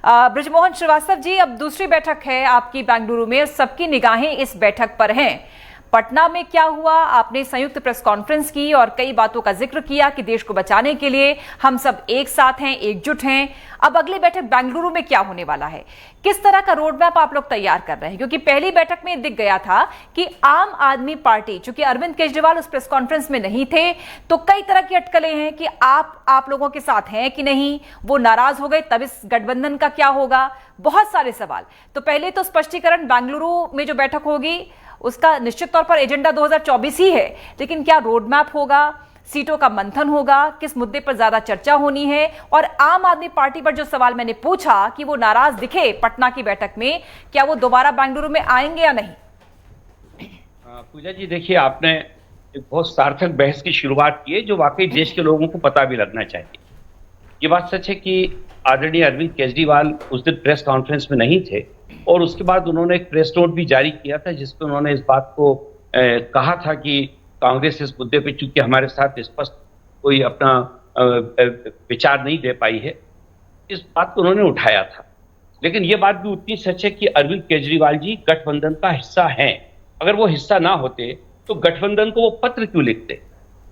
बृजमोहन श्रीवास्तव जी, अब दूसरी बैठक है आपकी बेंगलुरु में, सबकी निगाहें इस बैठक पर हैं। पटना में क्या हुआ, आपने संयुक्त प्रेस कॉन्फ्रेंस की और कई बातों का जिक्र किया कि देश को बचाने के लिए हम सब एक साथ हैं, एकजुट हैं। अब अगली बैठक बेंगलुरु में क्या होने वाला है, किस तरह का रोड मैप आप लोग तैयार कर रहे हैं? क्योंकि पहली बैठक में दिख गया था कि आम आदमी पार्टी, चूंकि अरविंद केजरीवाल उस प्रेस कॉन्फ्रेंस में नहीं थे, तो कई तरह की अटकलें हैं कि आप लोगों के साथ हैं कि नहीं, वो नाराज हो गए, तब इस गठबंधन का क्या होगा, बहुत सारे सवाल। तो पहले तो स्पष्टीकरण, बेंगलुरु में जो बैठक होगी उसका निश्चित तौर पर एजेंडा 2024 ही है, लेकिन क्या रोड मैप होगा, सीटों का मंथन होगा, किस मुद्दे पर ज्यादा चर्चा होनी है? और आम आदमी पार्टी पर जो सवाल मैंने पूछा कि वो नाराज दिखे पटना की बैठक में, क्या वो दोबारा बेंगलुरु में आएंगे या नहीं? पूजा जी, देखिए, आपने एक बहुत सार्थक बहस की शुरुआत की है जो वाकई देश के लोगों को पता भी लगना चाहिए। ये बात सच है कि आदरणीय अरविंद केजरीवाल उस दिन प्रेस कॉन्फ्रेंस में नहीं थे और उसके बाद उन्होंने एक प्रेस नोट भी जारी किया था जिसमें उन्होंने इस बात को कहा था कि कांग्रेस इस मुद्दे पे चूंकि हमारे साथ स्पष्ट कोई अपना विचार नहीं दे पाई है, इस बात को उन्होंने उठाया था। लेकिन ये बात भी उतनी सच है कि अरविंद केजरीवाल जी गठबंधन का हिस्सा हैं। अगर वो हिस्सा ना होते तो गठबंधन को वो पत्र क्यों लिखते?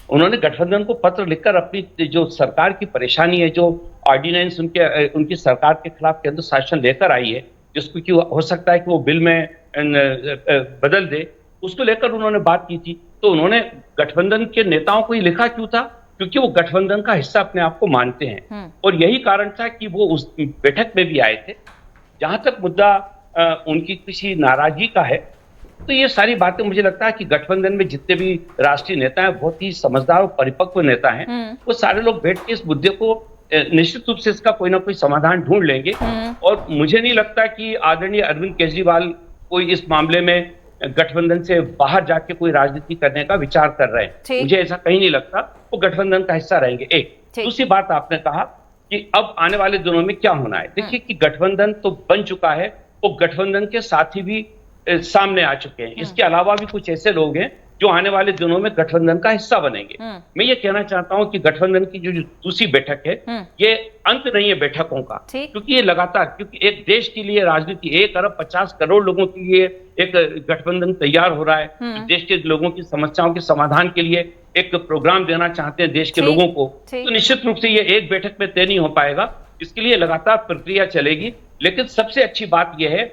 उन्होंने गठबंधन को पत्र लिखकर अपनी जो सरकार की परेशानी है, जो ऑर्डिनेंस उनकी सरकार के खिलाफ केंद्र शासन लेकर आई है, जिसको कि हो सकता है कि वो बिल में बदल दे, उसको लेकर उन्होंने बात की थी। तो उन्होंने गठबंधन के नेताओं को ही लिखा क्यों था? क्योंकि वो गठबंधन का हिस्सा अपने आप को मानते हैं और यही कारण था कि वो उस बैठक में भी आए थे। जहां तक मुद्दा उनकी किसी नाराजगी का है, तो ये सारी बातें मुझे लगता है कि गठबंधन में जितने भी राष्ट्रीय नेता हैं, बहुत ही समझदार और परिपक्व नेता हैं, वो सारे लोग बैठ के इस मुद्दे को निश्चित रूप से इसका कोई ना कोई समाधान ढूंढ लेंगे। और मुझे नहीं लगता कि आदरणीय अरविंद केजरीवाल कोई इस मामले में गठबंधन से बाहर जाके कोई राजनीति करने का विचार कर रहे हैं। मुझे ऐसा कहीं नहीं लगता। वो गठबंधन का हिस्सा रहेंगे। एक दूसरी बात आपने कहा कि अब आने वाले दिनों में क्या होना है। देखिए कि गठबंधन तो बन चुका है, वो गठबंधन के साथी भी सामने आ चुके हैं। इसके अलावा भी कुछ ऐसे लोग हैं जो आने वाले दिनों में गठबंधन का हिस्सा बनेंगे। मैं ये कहना चाहता हूं कि गठबंधन की जो दूसरी बैठक है, ये अंत नहीं है बैठकों का, क्योंकि ये लगातार, क्योंकि एक देश के लिए राजनीति 1 अरब 50 करोड़ लोगों के लिए एक गठबंधन तैयार हो रहा है। देश के लोगों की समस्याओं के समाधान के लिए एक प्रोग्राम देना चाहते हैं देश के लोगों को, तो निश्चित रूप से ये एक बैठक में तय नहीं हो पाएगा। इसके लिए लगातार प्रक्रिया चलेगी। लेकिन सबसे अच्छी बात यह है,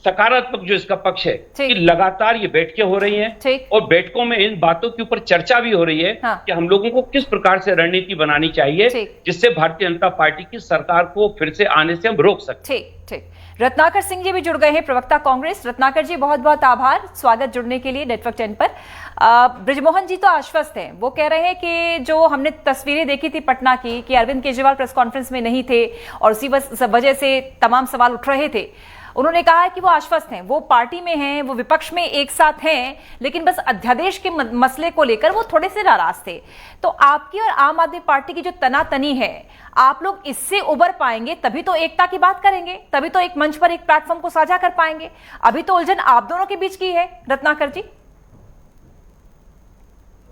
सकारात्मक जो इसका पक्ष है, कि लगातार ये बैठकें हो रही हैं और बैठकों में इन बातों के ऊपर चर्चा भी हो रही है कि हम लोगों को किस प्रकार से रणनीति बनानी चाहिए जिससे भारतीय जनता पार्टी की सरकार को फिर से आने से हम रोक सकते। ठीक। रत्नाकर सिंह जी भी जुड़ गए हैं, प्रवक्ता कांग्रेस। रत्नाकर जी, बहुत बहुत आभार, स्वागत जुड़ने के लिए नेटवर्क 10 पर। बृजमोहन जी तो आश्वस्त हैं, वो कह रहे हैं कि जो हमने तस्वीरें देखी थी पटना की, कि अरविंद केजरीवाल प्रेस कॉन्फ्रेंस में नहीं थे और उसी वजह से तमाम सवाल उठ रहे थे। उन्होंने कहा है कि वो आश्वस्त हैं, वो पार्टी में हैं, वो विपक्ष में एक साथ हैं, लेकिन बस अध्यादेश के मसले को लेकर वो थोड़े से नाराज थे। तो आपकी और आम आदमी पार्टी की जो तनातनी है, आप लोग इससे उबर पाएंगे, तभी तो एकता की बात करेंगे, तभी तो एक मंच पर एक प्लेटफॉर्म को साझा कर पाएंगे। अभी तो उलझन आप दोनों के बीच की है। रत्नाकर जी।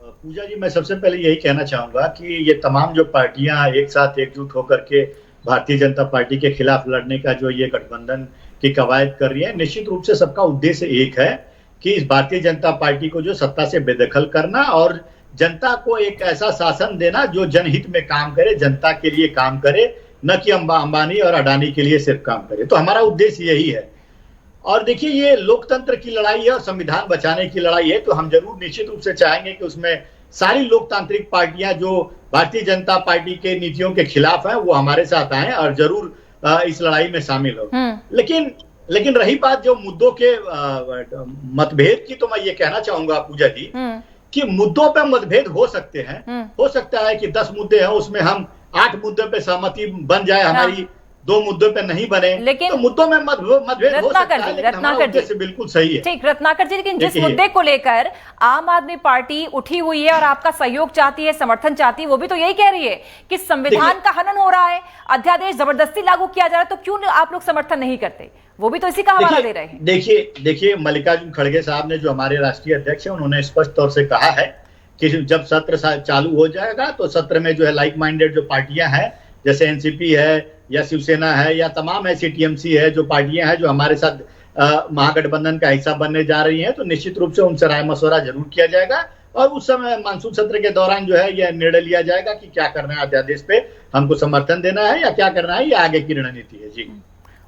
पूजा जी, मैं सबसे पहले यही कहना चाहूंगा कि ये तमाम जो पार्टियां एक साथ एकजुट होकर के भारतीय जनता पार्टी के खिलाफ लड़ने का जो ये गठबंधन की कवायद कर रही है, निश्चित रूप से सबका उद्देश्य एक है कि इस भारतीय जनता पार्टी को जो सत्ता से बेदखल करना और जनता को एक ऐसा शासन देना जो जनहित में काम करे, जनता के लिए काम करे, न कि अंबानी और अडानी के लिए सिर्फ काम करे। तो हमारा उद्देश्य यही है। और देखिए, ये लोकतंत्र की लड़ाई है और संविधान बचाने की लड़ाई है, तो हम जरूर निश्चित रूप से चाहेंगे कि उसमें सारी लोकतांत्रिक पार्टियां जो भारतीय जनता पार्टी के नीतियों के खिलाफ हैं, वो हमारे साथ आए और जरूर इस लड़ाई में शामिल हो। लेकिन रही बात जो मुद्दों के मतभेद की, तो मैं ये कहना चाहूंगा पूजा जी कि मुद्दों पे मतभेद हो सकते हैं। हो सकता है कि 10 मुद्दे हैं, उसमें हम 8 मुद्दों पे सहमति बन जाए, हमारी 2 मुद्दों पे नहीं बने, लेकिन तो मुद्दों में मतभेद हो सकता है, लेकिन हमारा उद्देश्य बिल्कुल सही है। ठीक, रत्नाकर जी, लेकिन जिस मुद्दे को लेकर आम आदमी पार्टी उठी हुई है और आपका सहयोग चाहती है, समर्थन चाहती है, वो भी तो यही कह रही है कि संविधान का हनन हो रहा है, अध्यादेश जबरदस्ती लागू किया जा रहा है, तो क्यों आप लोग समर्थन नहीं करते? वो भी तो इसी का हवाला दे रहे हैं। देखिए, मल्लिकार्जुन खड़गे साहब ने, जो हमारे राष्ट्रीय अध्यक्ष है, उन्होंने स्पष्ट तौर से कहा है कि जब सत्र चालू हो जाएगा तो सत्र में जो है लाइक माइंडेड जो पार्टियां हैं जैसे एनसीपी है या शिवसेना है या तमाम ऐसी टीएमसी है जो पार्टियां हैं जो हमारे साथ महागठबंधन का हिस्सा बनने जा रही हैं, तो निश्चित रूप से उनसे राय मशवरा जरूर किया जाएगा और उस समय मानसून सत्र के दौरान जो है यह निर्णय लिया जाएगा कि क्या करना है, अध्यादेश पे हमको समर्थन देना है या क्या करना है, ये आगे की रणनीति है जी।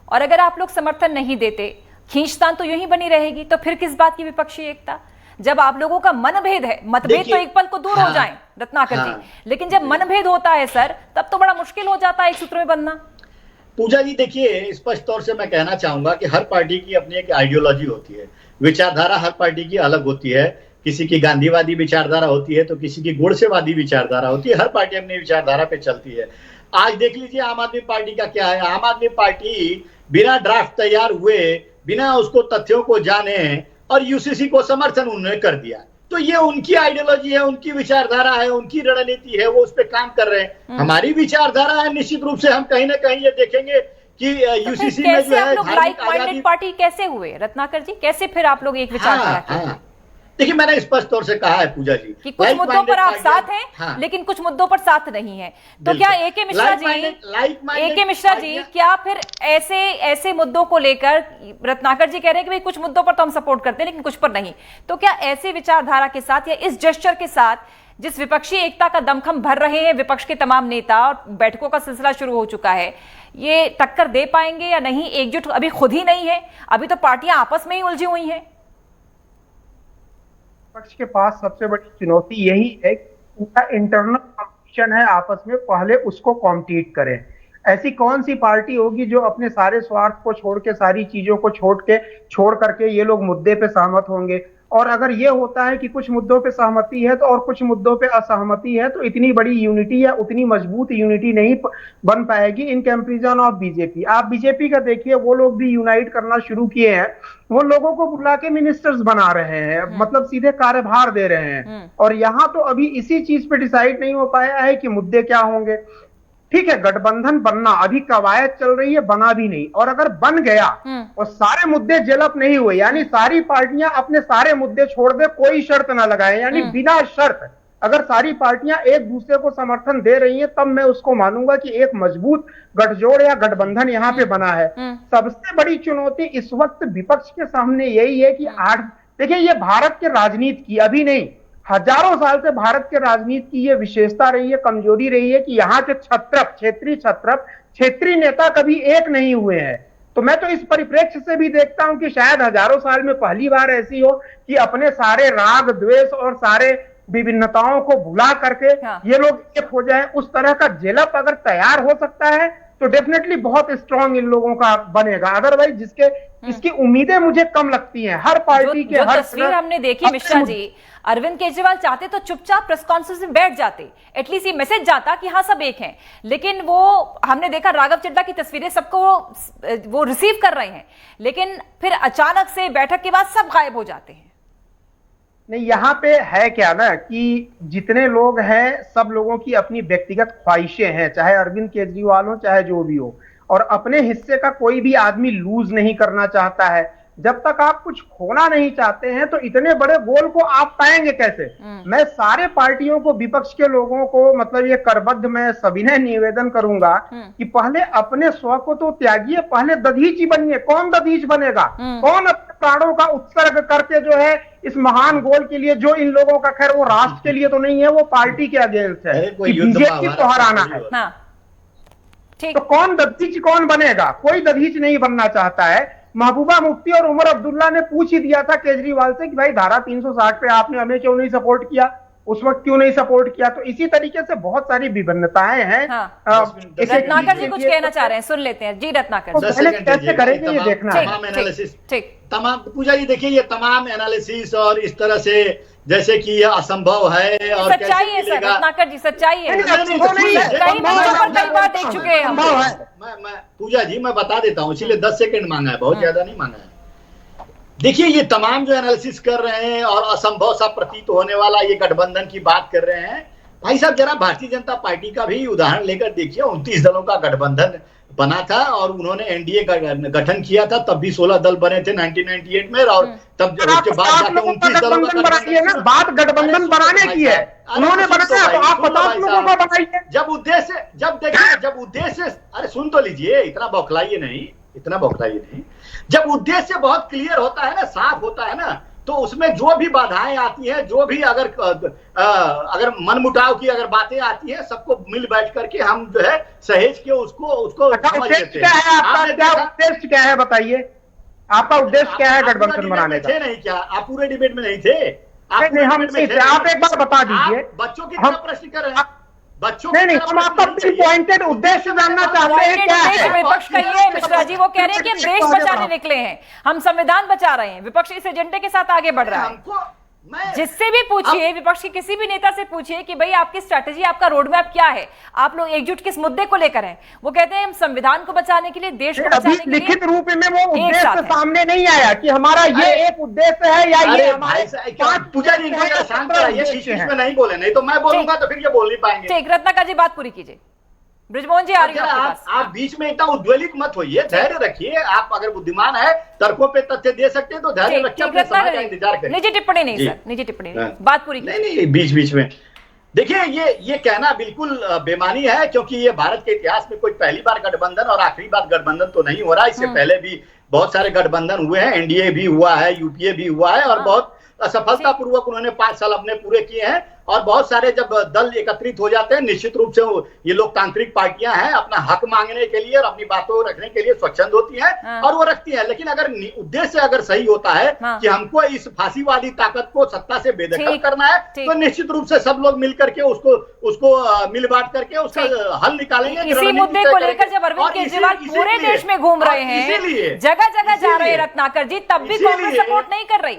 और अगर आप लोग समर्थन नहीं देते, खींचतान तो यूं ही बनी रहेगी, तो फिर किस बात की विपक्षी एकता? जब आप लोगों का मनभेद है, मतभेद तो एक पल को दूर हो जाएं रत्नाकर जी, लेकिन जब मनभेद होता है सर, तब तो बड़ा मुश्किल हो जाता है एक सूत्र में बंधना। पूजा जी देखिए, स्पष्ट तौर से मैं कहना चाहूंगा कि हर पार्टी की अपनी एक आइडियोलॉजी होती है, विचारधारा हर पार्टी की अलग होती है। किसी की गांधीवादी विचारधारा होती है तो किसी की गोडसेवादी विचारधारा होती है। हर पार्टी अपनी विचारधारा पे चलती है। आज देख लीजिए आम आदमी पार्टी का क्या है। आम आदमी पार्टी बिना ड्राफ्ट तैयार हुए, बिना उसको तथ्यों को जाने और यूसीसी को समर्थन उन्होंने कर दिया। तो ये उनकी आइडियोलॉजी है, उनकी विचारधारा है, उनकी रणनीति है, वो उस पर काम कर रहे हैं। हमारी विचारधारा है, निश्चित रूप से हम कहीं ना कहीं ये देखेंगे कि यूसीसी में जो है लाइक माइंडेड पार्टी कैसे हुए रत्नाकर जी, कैसे फिर आप लोग एक विचारधारा के? देखिए मैंने स्पष्ट तौर से कहा है पूजा जी कि कुछ मुद्दों पर आप साथ हैं, लेकिन कुछ मुद्दों पर साथ नहीं है। तो क्या एके मिश्रा जी क्या फिर ऐसे मुद्दों को लेकर, रत्नाकर जी कह रहे हैं कि भाई कुछ मुद्दों पर तो हम सपोर्ट करते हैं लेकिन कुछ पर नहीं, तो क्या ऐसे विचारधारा के साथ या इस जेस्चर के साथ जिस विपक्षी एकता का दमखम भर रहे हैं विपक्ष के तमाम नेता और बैठकों का सिलसिला शुरू हो चुका है, ये टक्कर दे पाएंगे या नहीं? एकजुट अभी खुद ही नहीं है, अभी तो पार्टियां आपस में ही उलझी हुई हैं। पक्ष के पास सबसे बड़ी चुनौती यही है कि उनका इंटरनल कॉम्पिटिशन है, आपस में पहले उसको कॉम्पीट करें। ऐसी कौन सी पार्टी होगी जो अपने सारे स्वार्थ को छोड़ के, सारी चीजों को छोड़ करके ये लोग मुद्दे पे सहमत होंगे? और अगर ये होता है कि कुछ मुद्दों पे सहमति है तो और कुछ मुद्दों पे असहमति है, तो इतनी बड़ी यूनिटी या उतनी मजबूत यूनिटी नहीं बन पाएगी इन कंपैरिजन ऑफ बीजेपी। आप बीजेपी का देखिए, वो लोग भी यूनाइट करना शुरू किए हैं, वो लोगों को बुला के मिनिस्टर्स बना रहे हैं, मतलब सीधे कार्यभार दे रहे हैं। और यहाँ तो अभी इसी चीज पे डिसाइड नहीं हो पाया है कि मुद्दे क्या होंगे। ठीक है, गठबंधन बनना अभी कवायद चल रही है, बना भी नहीं, और अगर बन गया और सारे मुद्दे जेलअप नहीं हुए, यानी सारी पार्टियां अपने सारे मुद्दे छोड़ दे, कोई शर्त ना लगाए, यानी बिना शर्त अगर सारी पार्टियां एक दूसरे को समर्थन दे रही हैं, तब मैं उसको मानूंगा कि एक मजबूत गठजोड़ या गठबंधन यहाँ पे बना है। सबसे बड़ी चुनौती इस वक्त विपक्ष के सामने यही है कि देखिए, ये भारत के राजनीति की, अभी नहीं, हजारों साल से भारत के राजनीति की ये विशेषता रही है, कमजोरी रही है कि यहाँ के क्षेत्रीय नेता कभी एक नहीं हुए हैं। तो मैं तो इस परिप्रेक्ष्य से भी देखता हूं कि शायद हजारों साल में पहली बार ऐसी हो कि अपने सारे राग द्वेष और सारे विभिन्नताओं को भुला करके ये लोग एक हो जाए। उस तरह का जेलअप अगर तैयार हो सकता है तो डेफिनेटली बहुत स्ट्रांग इन लोगों का बनेगा। अदरवाइज इसकी उम्मीदें मुझे कम लगती हैं। हर पार्टी के हर तस्वीर हमने देखी मिश्रा जी, अरविंद केजरीवाल चाहते तो चुपचाप प्रेस कॉन्फ्रेंस में बैठ जाते, एटलीस्ट ये मैसेज जाता कि हाँ सब एक हैं, लेकिन वो हमने देखा राघव चड्ढा की तस्वीरें सबको वो रिसीव कर रहे हैं, लेकिन फिर अचानक से बैठक के बाद सब गायब हो जाते हैं। नहीं, यहाँ पे है क्या ना कि जितने लोग हैं सब लोगों की अपनी व्यक्तिगत ख्वाहिशें हैं, चाहे अरविंद केजरीवाल हो चाहे जो भी हो, और अपने हिस्से का कोई भी आदमी लूज नहीं करना चाहता है। जब तक आप कुछ खोना नहीं चाहते हैं तो इतने बड़े गोल को आप पाएंगे कैसे? मैं सारे पार्टियों को, विपक्ष के लोगों को, मतलब ये करबद्ध मैं सविनय निवेदन करूंगा कि पहले अपने स्व को तो त्यागिए, पहले दधीच ही बनिए। कौन दधीच बनेगा? कौन अपने प्राणों का उत्सर्ग करके जो है इस महान गोल के लिए, जो इन लोगों का, खैर वो राष्ट्र के लिए तो नहीं है, वो पार्टी के अगेंस्ट है, बीजेपी को हराना है। तो कौन दधीच कौन बनेगा? कोई दधीच नहीं बनना चाहता है। महबूबा मुफ्ती और उमर अब्दुल्ला ने पूछ ही दिया था केजरीवाल से कि भाई धारा 360 पे आपने हमें क्यों नहीं सपोर्ट किया, उस वक्त क्यों नहीं सपोर्ट किया? तो इसी तरीके से बहुत सारी विभिन्नताएं हैं। रत्नाकर जी कुछ कहना चाह रहे हैं, सुन लेते हैं जी। रत्नाकर पहले कैसे करेंगे ये देखना है। तमाम पूजा जी देखिए, ये तमाम एनालिसिस और इस तरह से जैसे कि यह असंभव है और सच्चाई है सर, रत्नाकर जी सच्चाई है, कई बार देख चुके हैं हम। मैं पूजा जी मैं बता देता हूँ, इसीलिए 10 सेकंड मांगा है, बहुत ज्यादा नहीं मांगा है। देखिए, ये तमाम जो एनालिसिस कर रहे हैं और असंभव सा प्रतीत होने वाला ये गठबंधन की बात कर रहे हैं, भाई साहब जरा भारतीय जनता पार्टी का भी उदाहरण लेकर देखिए। 29 दलों का गठबंधन बना था और उन्होंने एनडीए का गठन किया था, तब भी 16 दल बने थे 1998 में, और तब उसके बाद जाके 29 दलों का बनाइए ना, बात गठबंधन बनाने की है, उन्होंने बनाया तो आप 50 लोगों का बनाइए। जब उद्देश्य अरे सुन तो लीजिए, इतना बौखलाइए नहीं। जब उद्देश्य बहुत क्लियर होता है ना, साफ होता है ना, तो उसमें जो भी बाधाएं आती हैं, जो भी अगर मनमुटाव की अगर बातें आती है, सबको मिल बैठ करके हम जो है सहेज के उसको समझ लेते हैं। क्या उद्देश्य क्या है बताइए, आपका उद्देश्य क्या है गठबंधन बनाने का? थे नहीं क्या आप पूरे डिबेट में नहीं थे? आप एक बार बता दीजिए। बच्चों की तरह प्रश्न कर रहे हैं, बच्चों नहीं, हम आपका पॉइंटेड उद्देश्य जानना चाहते हैं क्या है। विपक्ष का ये मिश्रा जी, वो कह रहे हैं कि हम देश बचाने निकले हैं, हम संविधान बचा रहे हैं। विपक्ष इस एजेंडे के साथ आगे बढ़ रहा है। जिससे भी पूछिए, विपक्ष के किसी भी नेता से पूछिए कि भाई आपकी स्ट्रैटेजी, आपका रोड मैप क्या है, आप लोग एकजुट किस मुद्दे को लेकर हैं। वो कहते हैं हम संविधान को बचाने के लिए, देश को बचाने के लिए। लिखित रूप में वो उद्देश्य सामने नहीं आया कि हमारा ये एक उद्देश्य है या ये हमारे पूजा जी शांत कराइए, बीच में नहीं बोले, नहीं तो मैं बोलूंगा तो फिर ये बोल नहीं पाएंगे। ठीक, रत्नाकर जी बात पूरी कीजिए। ब्रिजमोहन जी आ रही है आप बीच में इतना उद्वेलित मत होइए, धैर्य रखिए। आप अगर बुद्धिमान है, तर्कों पे तथ्य दे सकते हैं तो धैर्य रखिए, अपने समय का इंतजार करिए। निजी टिप्पणी नहीं सर, निजी टिप्पणी नहीं, बात पूरी कीजिए। नहीं, बीच में देखिए, ये कहना बिल्कुल बेमानी है, क्योंकि ये भारत के इतिहास में कोई पहली बार गठबंधन और आखिरी बार गठबंधन तो नहीं हो रहा। इससे पहले भी बहुत सारे गठबंधन हुए हैं, एनडीए भी हुआ है, यूपीए भी हुआ है, और बहुत सफलतापूर्वक उन्होंने 5 साल अपने पूरे किए हैं। और बहुत सारे जब दल एकत्रित हो जाते हैं, निश्चित रूप से ये लोकतांत्रिक पार्टियां हैं, अपना हक मांगने के लिए और अपनी बातों रखने के लिए स्वच्छंद होती हैं, और वो रखती हैं। लेकिन अगर उद्देश्य अगर सही होता है कि हमको इस फांसीवादी ताकत को सत्ता से बेदखल करना है, तो निश्चित रूप से सब लोग मिल करके उसको मिल बांट करके उसका हल निकालेंगे। इसी मुद्दे को लेकर जब अरविंद केजरीवाल पूरे देश में घूम रहे हैं, जगह जगह जा रहे हैं रत्नाकर जी, तब भी कांग्रेस सपोर्ट नहीं कर रही।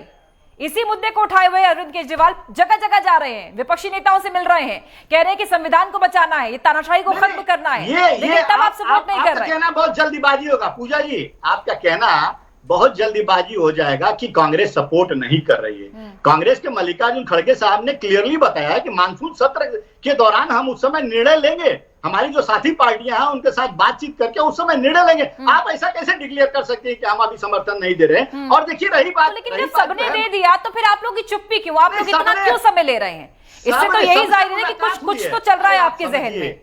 इसी मुद्दे को उठाए हुए अरविंद केजरीवाल जगह जगह जा रहे हैं, विपक्षी नेताओं से मिल रहे हैं, कह रहे हैं कि संविधान को बचाना है, ये तानाशाही को खत्म करना है, लेकिन तब आप सपोर्ट नहीं कर रहे। कहना बहुत जल्दीबाजी होगा पूजा जी, आपका कहना बहुत जल्दीबाजी हो जाएगा कि कांग्रेस सपोर्ट नहीं कर रही है। कांग्रेस के मल्लिकार्जुन खड़गे साहब ने क्लियरली बताया है कि मानसून सत्र के दौरान हम उस समय निर्णय लेंगे, हमारी जो साथी पार्टियां हैं उनके साथ बातचीत करके उस समय निर्णय लेंगे। आप ऐसा कैसे डिक्लेयर कर सकते हैं कि हम अभी समर्थन नहीं दे रहे? और देखिए रही बात, लेकिन जब सबने दे दिया तो फिर आप लोग की चुप्पी क्यों? आप लोग इतना क्यों समय ले रहे हैं? इससे तो यही जाहिर है कि कुछ तो चल रहा है आपके जहन में।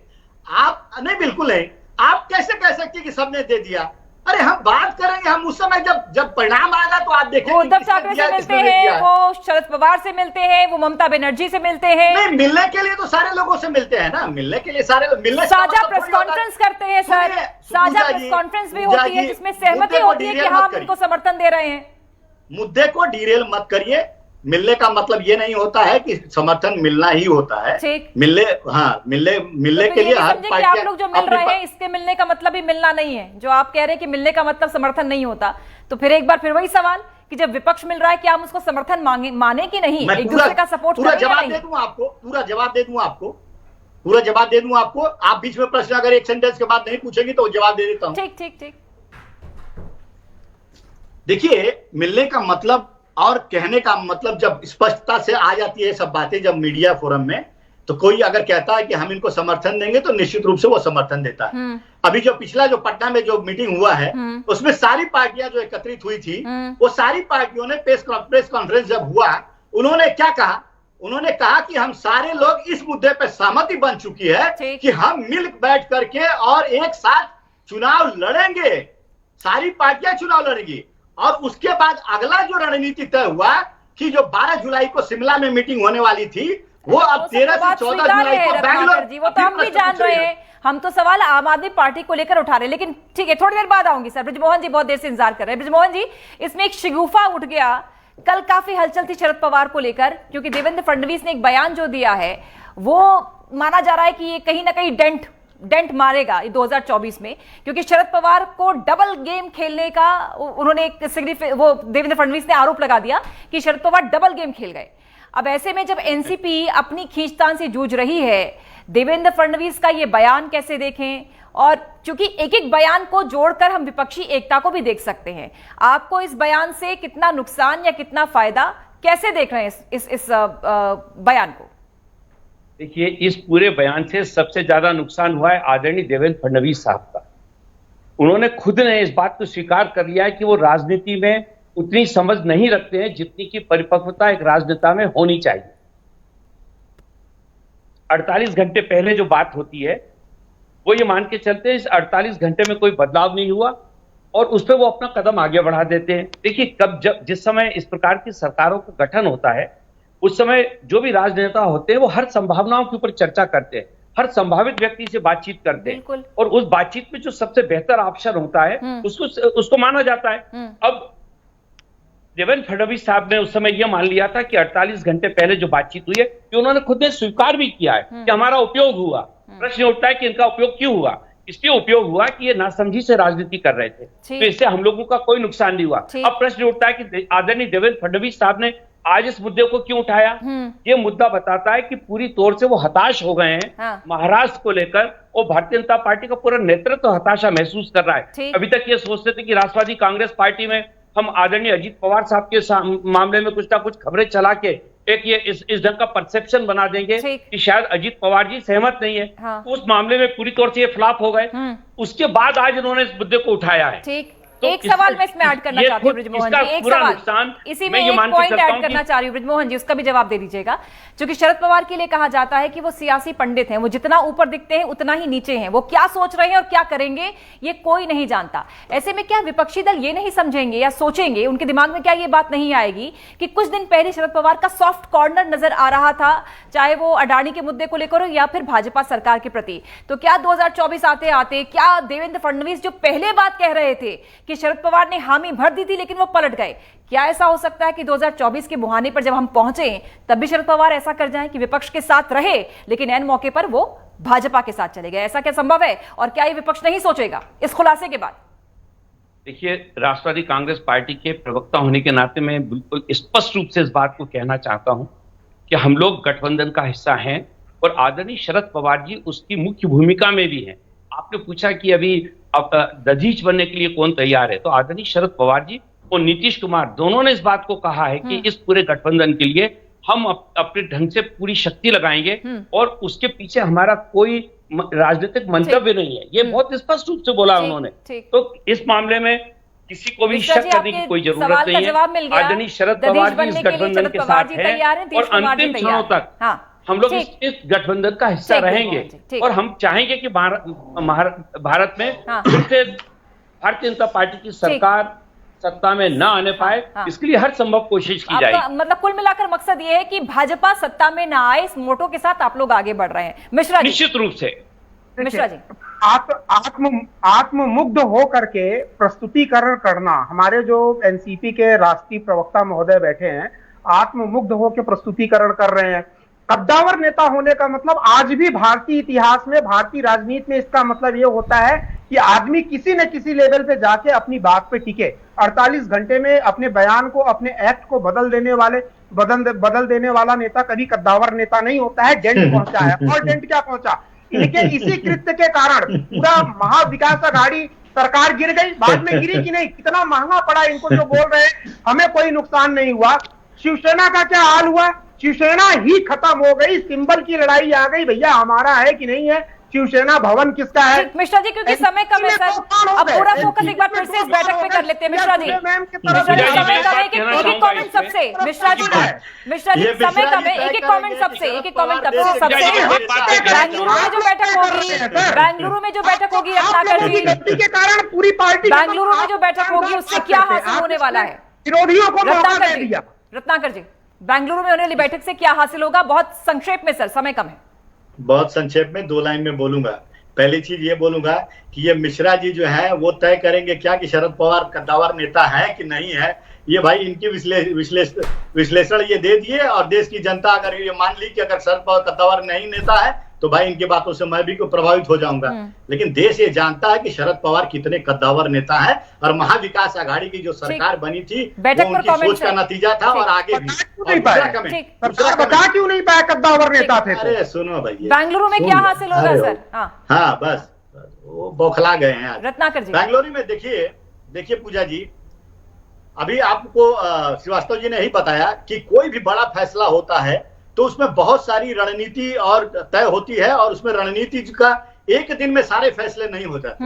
आप नहीं, बिल्कुल नहीं। आप कैसे कह सकते हैं कि सबने दे दिया? अरे हम बात करेंगे, हम उस समय जब परिणाम आएगा तो आप देखेंगे। उद्धव ठाकरे से मिलते हैं, वो शरद पवार से मिलते हैं, वो ममता बनर्जी से मिलते हैं। नहीं, मिलने के लिए तो सारे लोगों से मिलते हैं ना, मिलने के लिए सारे मिलने। साझा प्रेस कॉन्फ्रेंस करते हैं सर, साझा प्रेस कॉन्फ्रेंस भी होती है जिसमें सहमति होती है कि हाँ हम उनको समर्थन दे रहे हैं। मुद्दे को डिरेल मत करिए। मिलने का मतलब ये नहीं होता है कि समर्थन मिलना ही होता है। मिलने के लिए हर पार्टी, आप लोग जो मिल रहे हैं इसके मिलने का मतलब ही मिलना नहीं है। जो आप कह रहे हैं कि मिलने का मतलब समर्थन नहीं होता, तो फिर एक बार फिर वही सवाल कि जब विपक्ष मिल रहा है, क्या हम उसको समर्थन माने कि नहीं, एक दूसरे का सपोर्ट पूरा जवाब दे दूं आपको, पूरा जवाब दे दूं आपको। आप बीच में प्रश्न अगर एक सेंटेंस के बाद नहीं पूछेंगे तो जवाब दे देता हूं। ठीक। देखिए, मिलने का मतलब और कहने का मतलब जब स्पष्टता से आ जाती है सब बातें, जब मीडिया फोरम में, तो कोई अगर कहता है कि हम इनको समर्थन देंगे तो निश्चित रूप से वो समर्थन देता है। अभी जो पिछला जो पटना में जो मीटिंग हुआ है उसमें सारी पार्टियां जो एकत्रित हुई थी, वो सारी पार्टियों ने प्रेस कॉन्फ्रेंस जब हुआ, उन्होंने क्या कहा? उन्होंने कहा कि हम सारे लोग इस मुद्दे पर सहमति बन चुकी है कि हम मिल बैठ करके और एक साथ चुनाव लड़ेंगे, सारी पार्टियां चुनाव लड़ेंगी। और उसके बाद अगला जो रणनीति तय हुआ कि जो 12 जुलाई को शिमला में मीटिंग होने वाली थी, वो अब 13 से 14 जुलाई को बैंगलोर जी, वो तो हम भी जान रहे हैं। हम तो सवाल आम आदमी पार्टी को लेकर उठा रहे हैं, लेकिन ठीक है, थोड़ी देर बाद आऊंगी सर। ब्रिजमोहन जी बहुत देर से इंतजार कर रहे हैं। ब्रिजमोहन जी, इसमें एक शिगुफा उठ गया, कल काफी हलचल थी शरद पवार को लेकर, क्योंकि देवेंद्र फडणवीस ने एक बयान जो दिया है, वो माना जा रहा है कि ये कहीं ना कहीं डेंट मारेगा 2024 में, क्योंकि शरद पवार को डबल गेम खेलने का उन्होंने वो देवेंद्र फडणवीस ने आरोप लगा दिया कि शरद पवार डबल गेम खेल गए। अब ऐसे में जब एनसीपी अपनी खींचतान से जूझ रही है, देवेंद्र फडणवीस का ये बयान कैसे देखें? और चूंकि एक एक बयान को जोड़कर हम विपक्षी एकता को भी देख सकते हैं, आपको इस बयान से कितना नुकसान या कितना फायदा, कैसे देख रहे हैं इस बयान को? देखिए, इस पूरे बयान से सबसे ज्यादा नुकसान हुआ है आदरणीय देवेंद्र फडणवीस साहब का। उन्होंने खुद ने इस बात को स्वीकार कर लिया है कि वो राजनीति में उतनी समझ नहीं रखते हैं जितनी की परिपक्वता एक राजनेता में होनी चाहिए। 48 घंटे पहले जो बात होती है वो ये मान के चलते हैं इस 48 घंटे में कोई बदलाव नहीं हुआ और उस पर वो अपना कदम आगे बढ़ा देते हैं। देखिए, जिस समय इस प्रकार की सरकारों का गठन होता है उस समय जो भी राजनेता होते हैं वो हर संभावनाओं के ऊपर चर्चा करते हैं, हर संभावित व्यक्ति से बातचीत करते हैं और उस बातचीत में जो सबसे बेहतर ऑप्शन होता है उसको माना जाता है। अब देवेंद्र फडणवीस साहब ने उस समय यह मान लिया था कि 48 घंटे पहले जो बातचीत हुई है कि उन्होंने खुद ने स्वीकार भी किया है कि हमारा उपयोग हुआ। प्रश्न उठता है कि इनका उपयोग क्यों हुआ? इसलिए उपयोग हुआ कि ये नासमझी से राजनीति कर रहे थे, तो इससे हम लोगों का कोई नुकसान नहीं हुआ। अब प्रश्न उठता है कि आदरणीय देवेंद्र फडणवीस साहब ने आज इस मुद्दे को क्यों उठाया? ये मुद्दा बताता है कि पूरी तौर से वो हताश हो गए हैं महाराष्ट्र को लेकर और भारतीय जनता पार्टी का पूरा नेतृत्व हताशा महसूस कर रहा है। अभी तक ये सोचते थे कि राष्ट्रवादी कांग्रेस पार्टी में हम आदरणीय अजीत पवार साहब के मामले में कुछ ना कुछ खबरें चला के एक ये इस ढंग का परसेप्शन बना देंगे कि शायद अजीत पवार जी सहमत नहीं है। तो उस मामले में पूरी तौर से ये फ्लॉप हो गए। उसके बाद आज इन्होंने इस मुद्दे को उठाया है। ठीक, एक सवाल मैं इसमें ऐड करना चाहती हूँ ब्रिजमोहन जी, एक सवाल इसी में एक पॉइंट ऐड करना चाह रही हूँ ब्रिजमोहन जी, उसका भी जवाब दे दीजिएगा। क्योंकि शरद पवार के लिए कहा जाता है कि वो सियासी पंडित हैं, वो जितना ऊपर दिखते हैं उतना ही नीचे हैं, वो क्या सोच रहे हैं और क्या करेंगे ये कोई नहीं जानता। ऐसे में क्या विपक्षी दल ये नहीं समझेंगे या सोचेंगे, उनके दिमाग में क्या ये बात नहीं आएगी कि कुछ दिन पहले शरद पवार का सॉफ्ट कॉर्नर नजर आ रहा था, चाहे वो अडानी के मुद्दे को लेकर हो या फिर भाजपा सरकार के प्रति? तो क्या 2024 आते आते क्या देवेंद्र फडणवीस जो पहले बात कह रहे थे कि शरद पवार ने हामी भर दी थी लेकिन वो पलट गए, क्या ऐसा हो सकता है कि 2024 के मुहाने पर जब हम पहुंचे तब भी शरद पवार ऐसा कर जाएं कि विपक्ष के साथ रहे लेकिन ऐन मौके पर वो भाजपा के साथ चले गए? ऐसा क्या संभव है और क्या ये विपक्ष नहीं सोचेगा इस खुलासे के बाद? देखिए, राष्ट्रवादी कांग्रेस पार्टी के प्रवक्ता होने के नाते मैं बिल्कुल स्पष्ट रूप से इस बात को कहना चाहता हूं कि हम लोग गठबंधन का हिस्सा हैं और आदरणीय शरद पवार जी उसकी मुख्य भूमिका में भी हैं। आपने पूछा कि अभी दधीच बनने के लिए कौन तैयार है, तो आदरणीय शरद पवार जी और नीतीश कुमार दोनों ने इस बात को कहा है कि इस पूरे गठबंधन के लिए हम अपने ढंग से पूरी शक्ति लगाएंगे और उसके पीछे हमारा कोई राजनीतिक मंतव्य नहीं है। ये बहुत स्पष्ट रूप से बोला उन्होंने। तो इस मामले में किसी को भी शक करने की कोई जरूरत नहीं है। आदरणीय शरद पवार जी इस गठबंधन के साथ हैं और अंतिम क्षणों तक हम लोग इस गठबंधन का हिस्सा रहेंगे और हम चाहेंगे कि भारत में फिर से भारतीय जनता पार्टी की सरकार सत्ता में न आने पाए, इसके लिए हर संभव कोशिश की जाएगी। मतलब कुल मिलाकर मकसद ये है कि भाजपा सत्ता में न आए, इस मोटो के साथ आप लोग आगे बढ़ रहे हैं। मिश्रा जी, निश्चित रूप से मिश्रा जी, आत्ममुग्ध हो करके प्रस्तुतिकरण करना, हमारे जो एनसीपी के राष्ट्रीय प्रवक्ता महोदय बैठे हैं आत्ममुग्ध होकर प्रस्तुतिकरण कर रहे हैं। कद्दावर नेता होने का मतलब आज भी भारतीय इतिहास में, भारतीय राजनीति में इसका मतलब ये होता है कि आदमी किसी न किसी लेवल पे जाके अपनी बात पे टिके। 48 घंटे में अपने बयान को, अपने एक्ट को बदल देने वाला नेता कभी कद्दावर नेता नहीं होता है। डेंट पहुंचा है, और डेंट क्या पहुंचा? इनके इसी कृत्य के कारण पूरा महाविकास आघाड़ी सरकार गिर गई। बाद में गिरी कि नहीं, कितना महंगा पड़ा इनको। जो बोल रहे हैं हमें कोई नुकसान नहीं हुआ, शिवसेना का क्या हाल हुआ? शिवसेना ही खत्म हो गई, सिंबल की लड़ाई आ गई। भैया हमारा है कि नहीं है शिवसेना भवन किसका है? मिश्रा जी, क्योंकि समय कम है सर, अब पूरा फोकस एक बार फिर से इस बैठक पे कर लेते हैं। मिश्रा जी, समय कम है, एक कमेंट सबसे। मिश्रा जी, समय कम है, एक कमेंट सबसे, एक कमेंट सबसे। बेंगलुरु में जो बैठक होगी, बेंगलुरु में जो बैठक होगी रत्नाकर जी के कारण पूरी पार्टी, बेंगलुरु में जो बैठक होगी उससे क्या हासिल होने वाला है? विरोधियों को मौका दे दिया। रत्नाकर जी, बेंगलुरु में होने वाली बैठक से क्या हासिल होगा? बहुत संक्षेप में सर, समय कम है। बहुत संक्षेप में 2 लाइन में बोलूंगा। पहली चीज ये बोलूंगा कि ये मिश्रा जी जो है वो तय करेंगे क्या कि शरद पवार कद्दावर नेता है कि नहीं है। ये भाई इनकी विश्लेषण ये दे दिए और देश की जनता अगर ये मान ली कि अगर शरद पवार कद्दावर नहीं नेता है तो भाई इनकी बातों से मैं भी प्रभावित हो जाऊंगा। लेकिन देश ये जानता है कि शरद पवार कितने कद्दावर नेता है और महाविकास आघाड़ी की जो सरकार बनी थी वो उनकी सोच का नतीजा था। और आगे भी बता क्यों नहीं पाया कद्दावर नेता थे? अरे सुनो भाई, बेंगलुरु में क्या हासिल होगा सर? हाँ बस वो बौखला गए हैं रत्नाकर जी। बेंगलुरु में देखिए पूजा जी, अभी आपको श्रीवास्तव जी ने ही बताया कि कोई भी बड़ा फैसला होता है तो उसमें बहुत सारी रणनीति और तय होती है और उसमें रणनीति का एक दिन में सारे फैसले नहीं हो जाते।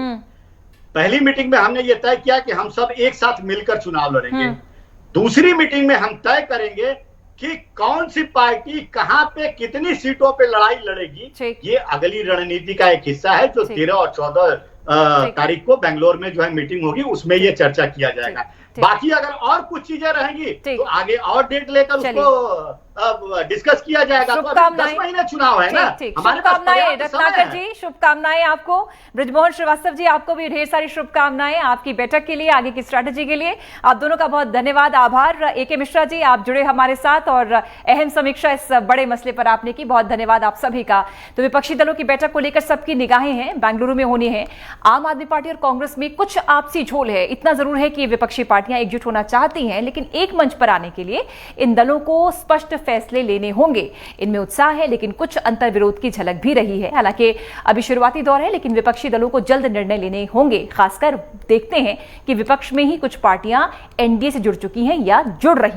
पहली मीटिंग में हमने ये तय किया कि हम सब एक साथ मिलकर चुनाव लड़ेंगे। दूसरी मीटिंग में हम तय करेंगे कि कौन सी पार्टी कहां पे कितनी सीटों पे लड़ाई लड़ेगी। ये अगली रणनीति का एक हिस्सा है जो 13 और 14 तारीख को बेंगलोर में जो है मीटिंग होगी, उसमें ये चर्चा किया जाएगा। बाकी अगर और कुछ चीजें रहेंगी तो आगे और डेट लेकर उसको डिस्कस किया जाएगा। तो 10 महीने चुनाव है ना। शुभकामनाएं रत्नाकर जी, शुभकामनाएं आपको। बृजमोहन श्रीवास्तव जी, आपको भी ढेर सारी शुभकामनाएं आपकी बैठक के लिए, आगे की स्ट्रैटेजी के लिए। आप दोनों का बहुत धन्यवाद, आभार। AK मिश्रा जी, आप जुड़े हमारे साथ और अहम समीक्षा इस बड़े मसले पर आपने की, बहुत धन्यवाद आप सभी का। तो विपक्षी दलों की बैठक को लेकर सबकी निगाहें हैं, बेंगलुरु में होनी है। आम आदमी पार्टी और कांग्रेस में कुछ आपसी झोल है। इतना जरूर है कि विपक्षी पार्टियां एकजुट होना चाहती हैं, लेकिन एक मंच पर आने के लिए इन दलों को स्पष्ट फैसले लेने होंगे। इनमें उत्साह है, लेकिन कुछ अंतर विरोध की झलक भी रही है। हालांकि अभी शुरुआती दौर है, लेकिन विपक्षी दलों को जल्द निर्णय लेने होंगे। खासकर देखते हैं कि विपक्ष में ही कुछ पार्टियां NDA से जुड़ चुकी हैं या जुड़ रही